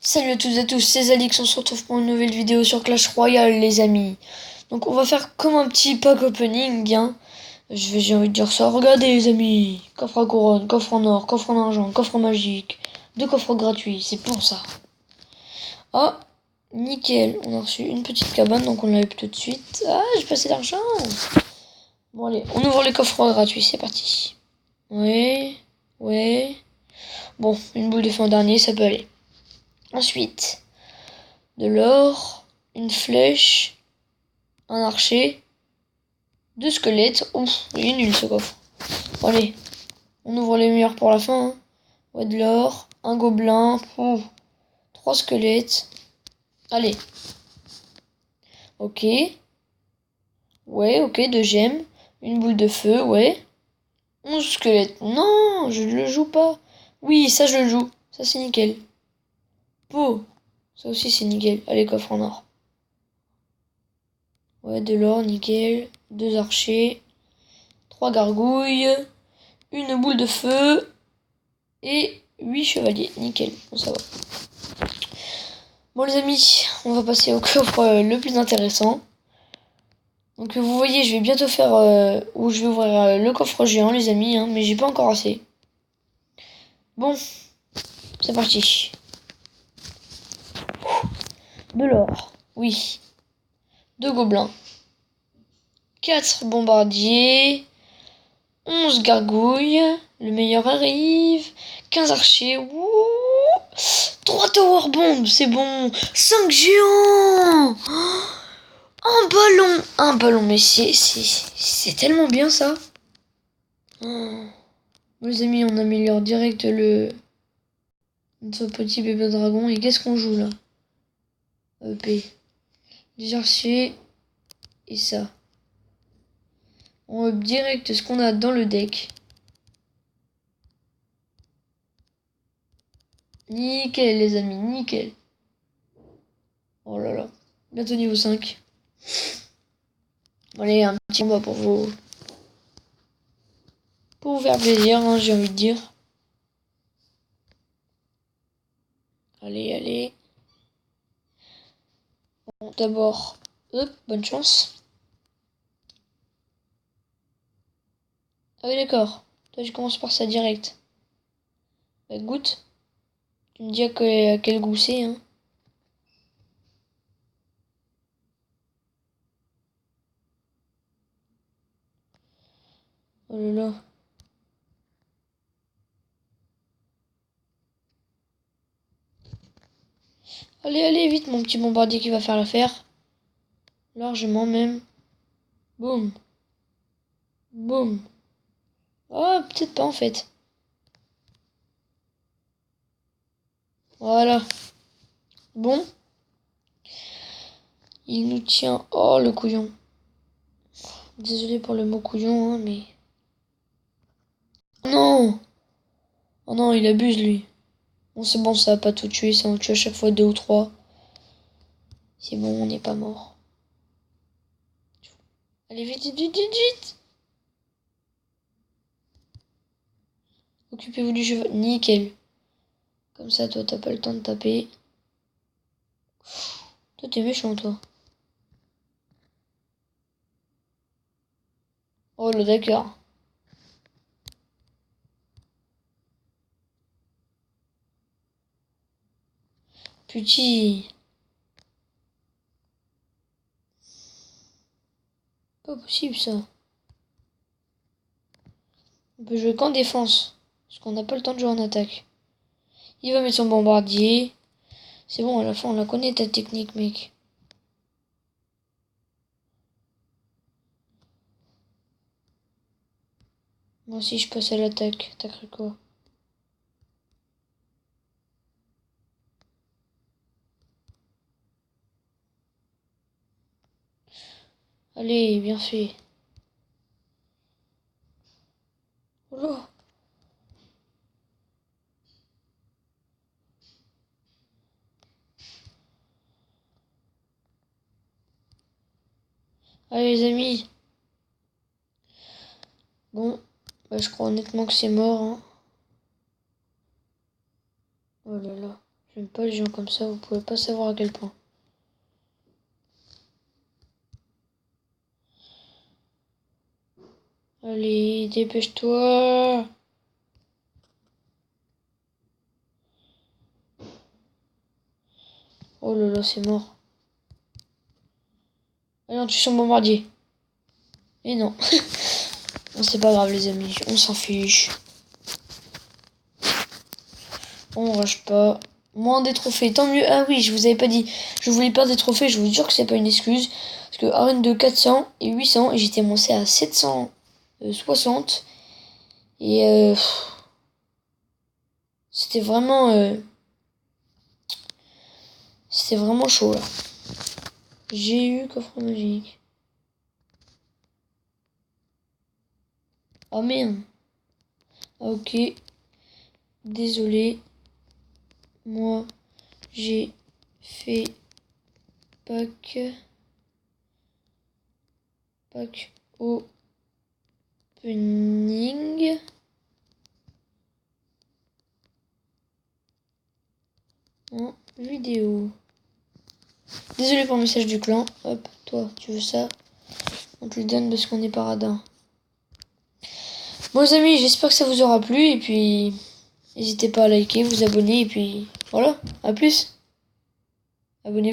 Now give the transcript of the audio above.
Salut à toutes et à tous, c'est Alix, on se retrouve pour une nouvelle vidéo sur Clash Royale les amis. Donc on va faire comme un petit pack opening, hein. J'ai envie de dire ça, regardez les amis. Coffre à couronne, coffre en or, coffre en argent, coffre magique. 2 coffres gratuits, c'est pour ça. Ah, nickel, on a reçu une petite cabane donc on l'a eu tout de suite. Ah, j'ai passé d'argent. Bon allez, on ouvre les coffres gratuits, c'est parti. Ouais, ouais. Bon, une boule de fin dernier, ça peut aller. Ensuite, de l'or, une flèche, un archer, 2 squelettes. Ouf, il est nul ce coffre. Bon, allez, on ouvre les meilleurs pour la fin. Hein. Ouais, de l'or, un gobelin, ouf, 3 squelettes. Allez. Ok. Ouais, ok, 2 gemmes. Une boule de feu, ouais. 11 squelettes. Non, je ne le joue pas. Oui, ça je le joue. Ça c'est nickel. Peau. Ça aussi c'est nickel. Allez, coffre en or. Ouais, de l'or, nickel. 2 archers. 3 gargouilles. Une boule de feu. Et 8 chevaliers. Nickel. Bon, ça va. Bon, les amis, on va passer au coffre le plus intéressant. Donc, vous voyez, je vais bientôt faire... où je vais ouvrir le coffre géant, les amis. Hein, mais j'ai pas encore assez. Bon, c'est parti. De l'or. Oui. 2 gobelins. 4 bombardiers. 11 gargouilles. Le meilleur arrive. 15 archers. Wouh, 3 tower bombs, c'est bon. 5 géants. Un ballon, mais c'est tellement bien ça. Oh. Les amis, on améliore direct notre petit bébé dragon. Et qu'est-ce qu'on joue là? EP. Des archers. Et ça. On up direct ce qu'on a dans le deck. Nickel les amis, nickel. Oh là là. Bientôt niveau 5. Allez, un petit combat pour vous faire plaisir, hein, j'ai envie de dire. Allez, allez. Bon, d'abord, hop, bonne chance. Ah oui, d'accord. Toi, je commence par ça direct. Bah, goûte. Tu me dis à quel goût c'est, hein. Oh là là. Allez, allez, vite, mon petit bombardier qui va faire l'affaire. Largement même. Boum. Boum. Oh, peut-être pas en fait. Voilà. Bon. Il nous tient. Oh, le couillon. Désolé pour le mot couillon, hein, mais... Non. Oh non, il abuse, lui. Bon, c'est bon, ça va pas tout tuer. Ça en tue à chaque fois 2 ou 3. C'est bon, on n'est pas mort. Allez, vite, vite, vite, vite, vite. Occupez-vous du cheval. Nickel. Comme ça, toi, t'as pas le temps de taper. Toi, t'es méchant, toi. Oh là, d'accord. Petit. Pas possible, ça. On peut jouer qu'en défense. Parce qu'on n'a pas le temps de jouer en attaque. Il va mettre son bombardier. C'est bon, à la fin, on la connaît, ta technique, mec. Moi aussi, je passe à l'attaque. T'as cru quoi? Allez, bien fait. Oh là. Allez, les amis. Bon, bah, je crois honnêtement que c'est mort. Hein. Oh là là, j'aime pas. pas les gens comme ça, vous pouvez pas savoir à quel point. Allez, dépêche-toi. Oh là là, c'est mort. Allez, on tue son bombardier. Et non. Bon, c'est pas grave les amis, on s'en fiche. On rush pas. Moins des trophées, tant mieux. Ah oui, je vous avais pas dit. Je voulais perdre des trophées, je vous jure que c'est pas une excuse. Parce que arène de 400 et 800, et j'étais monté à 760. Et c'était vraiment... c'était vraiment chaud là. J'ai eu coffre magique. Oh merde. Ah, ok. Désolé. Moi, j'ai fait pack opening. En vidéo. Désolé pour le message du clan. Hop, toi, tu veux ça? On te le donne parce qu'on est paradin. Bon les amis, j'espère que ça vous aura plu. Et puis, n'hésitez pas à liker, vous abonner. Et puis, voilà, à plus. Abonnez-vous.